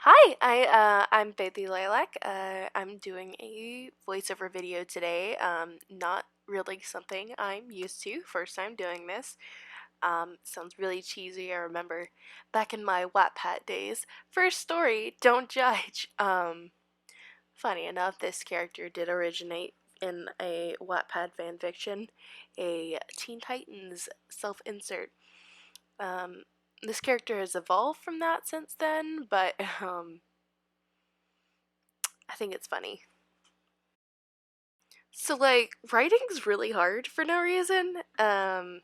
Hi, I'm Baby Lilac. I'm doing a voiceover video today. Not really something I'm used to. First time doing this. Sounds really cheesy. I remember back in my Wattpad days. First story, don't judge. Funny enough, this character did originate in a Wattpad fanfiction, a Teen Titans self-insert. Um, this character has evolved from that since then, but I think it's funny. So writing's really hard for no reason. After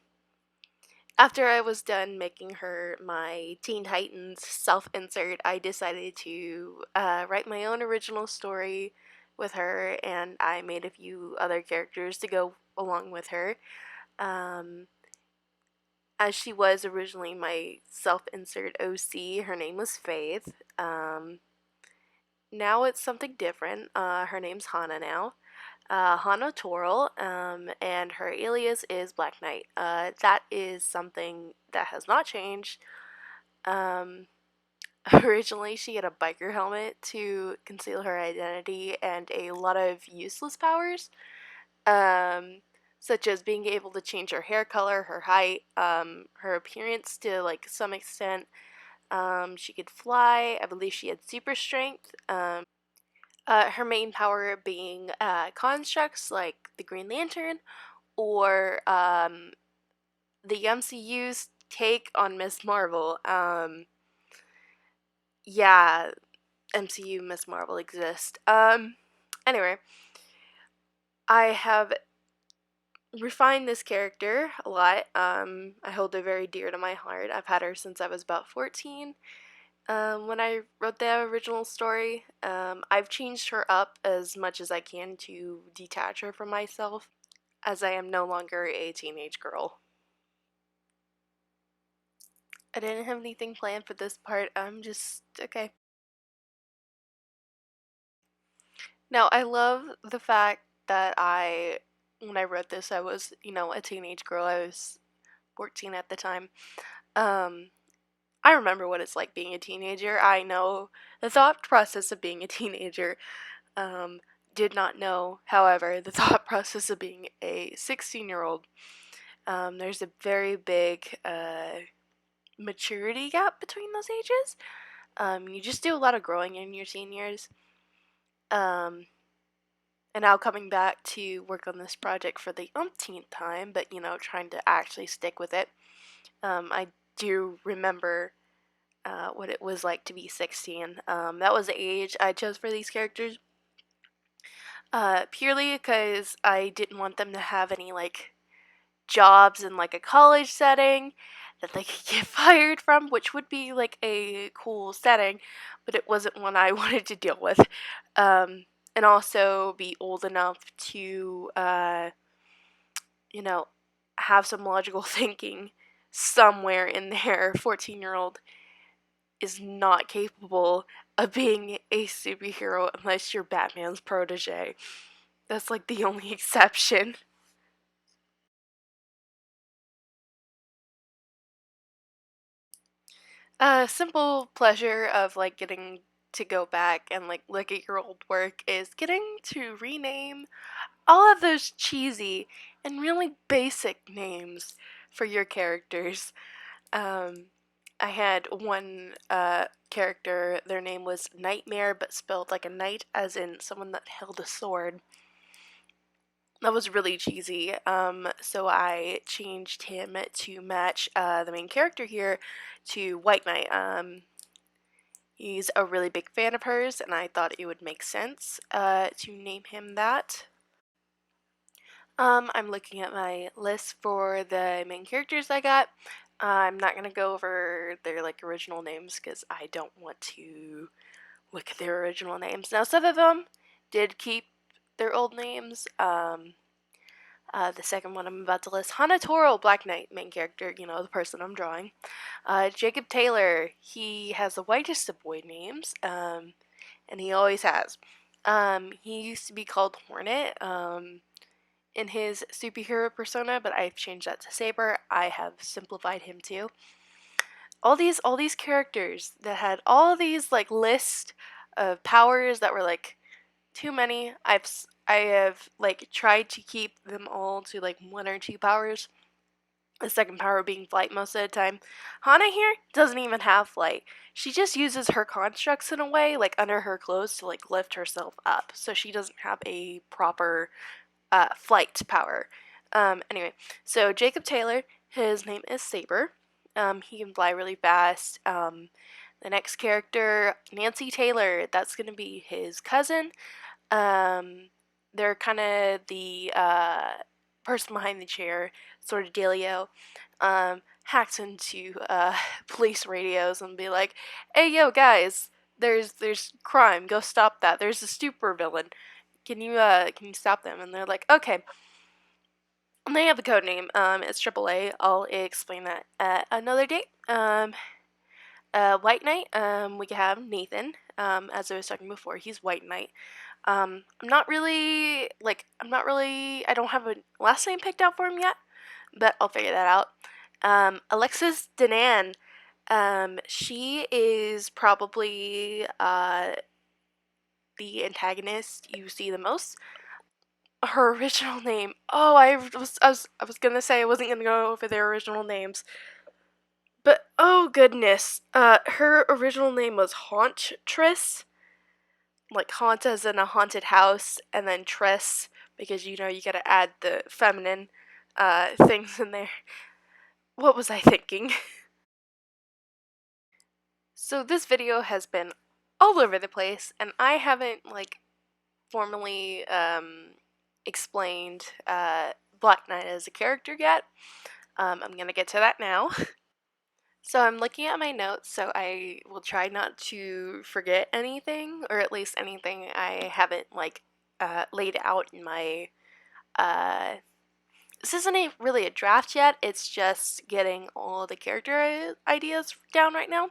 I was done making her my Teen Titans self-insert, I decided to write my own original story with her, and I made a few other characters to go along with her. Um, as she was originally my self-insert OC, her name was Faith. Now it's something different. Her name's Hana now. Hana Toral, and her alias is Black Knight. That is something that has not changed. Um, Originally, she had a biker helmet to conceal her identity and a lot of useless powers, um, such as being able to change her hair color, her height, her appearance to some extent. She could fly. I believe she had super strength. Her main power being constructs like the Green Lantern or the MCU's take on Miss Marvel. Yeah, MCU Miss Marvel exists. Anyway, I have refined this character a lot. I hold her very dear to my heart. I've had her since I was about 14. When I wrote the original story, I've changed her up as much as I can to detach her from myself, as I am no longer a teenage girl. I didn't have anything planned for this part. I'm just okay. Now, I love the fact that when I wrote this, I was, a teenage girl. I was 14 at the time. Um, I remember what it's like being a teenager. I know the thought process of being a teenager. Um, did not know, however, the thought process of being a 16-year-old. There's a very big maturity gap between those ages. You just do a lot of growing in your teen years. Um, and now coming back to work on this project for the umpteenth time, but trying to actually stick with it. I do remember what it was like to be 16. That was the age I chose for these characters, purely because I didn't want them to have any jobs in a college setting that they could get fired from, which would be a cool setting, but it wasn't one I wanted to deal with. And also be old enough to, you know, have some logical thinking somewhere in there. 14-year-old is not capable of being a superhero unless you're Batman's protege. That's the only exception. A simple pleasure of getting to go back and look at your old work is getting to rename all of those cheesy and really basic names for your characters. Um, I had one character, their name was Nightmare, but spelled like a knight, as in someone that held a sword. That was really cheesy, so I changed him to match the main character here to White Knight. He's a really big fan of hers, and I thought it would make sense to name him that. I'm looking at my list for the main characters I got. I'm not gonna go over their original names because I don't want to look at their original names. Now, some of them did keep their old names. The second one I'm about to list, Hana Toro, Black Knight, main character, the person I'm drawing. Jacob Taylor, he has the whitest of boy names, and he always has. He used to be called Hornet in his superhero persona, but I've changed that to Saber. I have simplified him too. all these characters that had all these like list of powers that were like too many. I have like tried to keep them all to like one or two powers. The second power being flight most of the time. Hana here doesn't even have flight. She just uses her constructs in a way, like under her clothes, to like lift herself up. So she doesn't have a proper flight power. Anyway, so Jacob Taylor, his name is Saber. He can fly really fast. The next character, Nancy Taylor, that's going to be his cousin. They're kind of the person behind the chair sort of dealio. Hacks into police radios and be like, "Hey, yo, guys, there's crime. Go stop that. There's a super villain. Can you stop them?" And they're like, "Okay." And they have a code name. It's AAA. I'll explain that at another date. White Knight. We have Nathan. As I was talking before, he's White Knight. I'm not really. I don't have a last name picked out for him yet, but I'll figure that out. Alexis Denan. She is probably the antagonist you see the most. Her original name. Oh, I was gonna say I wasn't gonna go over their original names, but oh goodness, her original name was Hauntress, like haunt as in a haunted house, and then tress because you gotta add the feminine things in there. What was I thinking? So this video has been all over the place, and I haven't like formally explained Black Knight as a character yet. I'm gonna get to that now. So I'm looking at my notes, so I will try not to forget anything, or at least anything I haven't like laid out in my. This isn't really a draft yet. It's just getting all the character ideas down right now.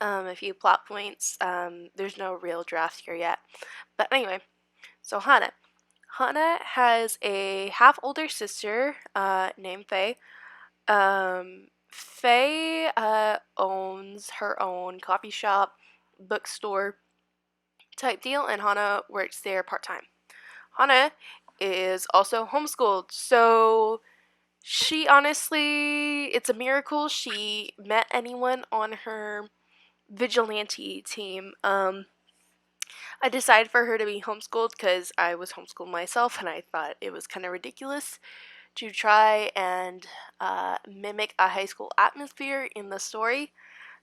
A few plot points. There's no real draft here yet, but anyway. So Hana. Hana has a half older sister named Faye. Faye owns her own coffee shop, bookstore type deal, and Hana works there part time. Hana is also homeschooled, so she honestly, it's a miracle she met anyone on her vigilante team. I decided for her to be homeschooled because I was homeschooled myself, and I thought it was kind of ridiculous to try and mimic a high school atmosphere in the story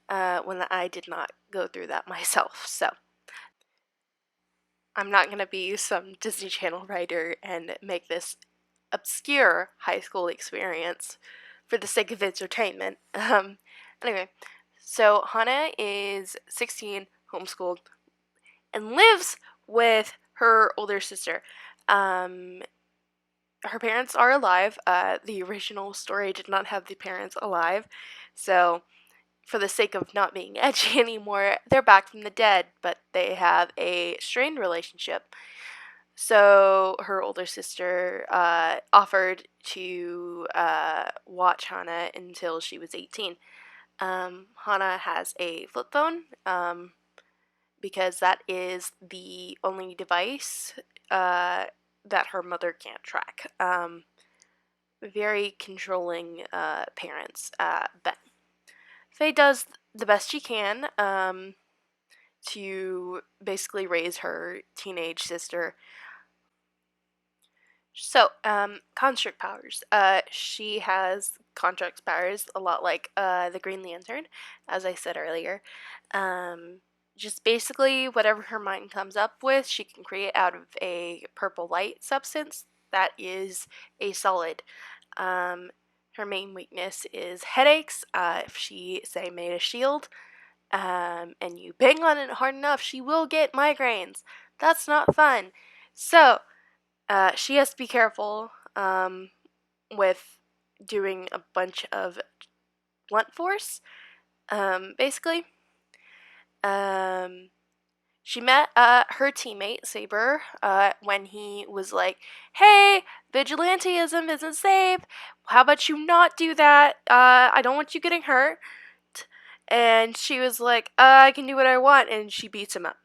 when I did not go through that myself. So I'm not going to be some Disney Channel writer and make this obscure high school experience for the sake of entertainment. Anyway, so Hana is 16, homeschooled, and lives with her older sister. Her parents are alive. The original story did not have the parents alive, so for the sake of not being edgy anymore, they're back from the dead, but they have a strained relationship. So her older sister offered to watch Hana until she was 18. Hana has a flip phone because that is the only device that her mother can't track. Very controlling parents, but Faye does the best she can to basically raise her teenage sister. So, construct powers. She has construct powers a lot like the Green Lantern, as I said earlier. Just basically whatever her mind comes up with, she can create out of a purple light substance that is a solid. Her main weakness is headaches. If she, say, made a shield and you bang on it hard enough, she will get migraines. That's not fun. So, she has to be careful with doing a bunch of blunt force, basically. She met her teammate, Saber, when he was like, "Hey, vigilantism isn't safe. How about you not do that? I don't want you getting hurt." And she was like, I can do what I want, and she beats him up.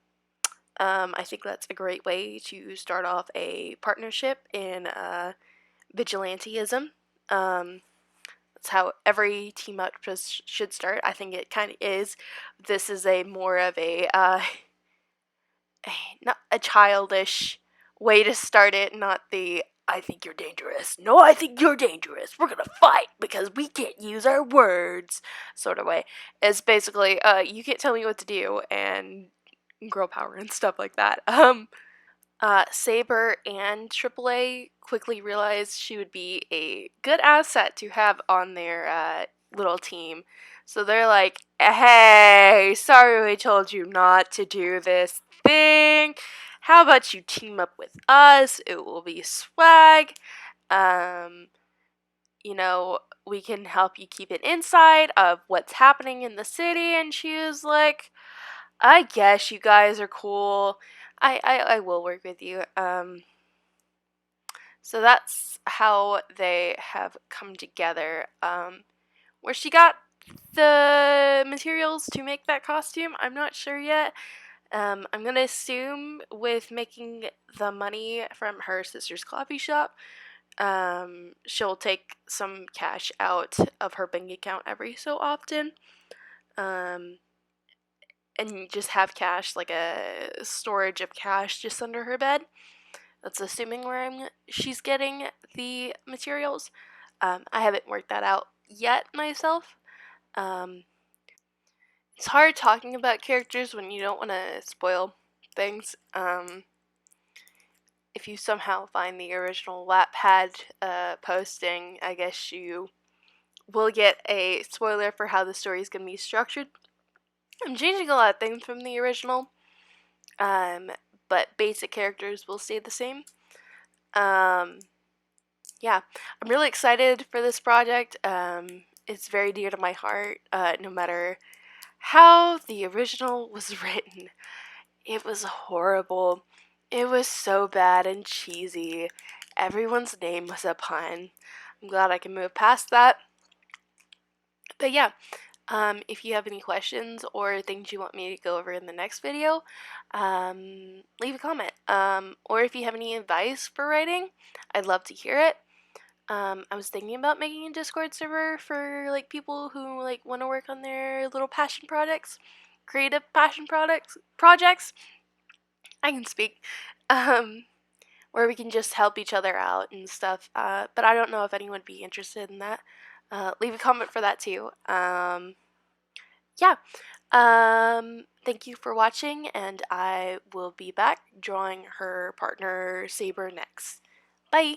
I think that's a great way to start off a partnership in vigilanteism. That's how every team up should start. I think it kind of is. This is a more of a not a childish way to start it, not the I think you're dangerous. No, I think you're dangerous. We're gonna fight because we can't use our words sort of way. It's basically, you can't tell me what to do and girl power and stuff like that. Saber and AAA quickly realized she would be a good asset to have on their little team. So they're like, hey, sorry we told you not to do this thing. How about you team up with us? It will be swag. Um, you know, we can help you keep an insight of what's happening in the city. And she was like, I guess you guys are cool. I will work with you. So that's how they have come together. Where she got the materials to make that costume, I'm not sure yet. I'm gonna assume with making the money from her sister's coffee shop, she'll take some cash out of her bank account every so often. Um, and just have cash, like a storage of cash just under her bed. That's assuming where she's getting the materials. I haven't worked that out yet myself. Um, it's hard talking about characters when you don't want to spoil things. If you somehow find the original Wattpad posting, I guess you will get a spoiler for how the story is going to be structured. I'm changing a lot of things from the original, but basic characters will stay the same. Yeah, I'm really excited for this project. It's very dear to my heart, no matter how the original was written. It was horrible. It was so bad and cheesy. Everyone's name was a pun. I'm glad I can move past that. But yeah, if you have any questions or things you want me to go over in the next video, leave a comment. Or if you have any advice for writing, I'd love to hear it. I was thinking about making a Discord server for like people who like want to work on their little passion projects, creative passion projects. I can speak. Um, where we can just help each other out and stuff. But I don't know if anyone would be interested in that. Leave a comment for that too. Yeah. Thank you for watching, and I will be back drawing her partner Saber next. Bye!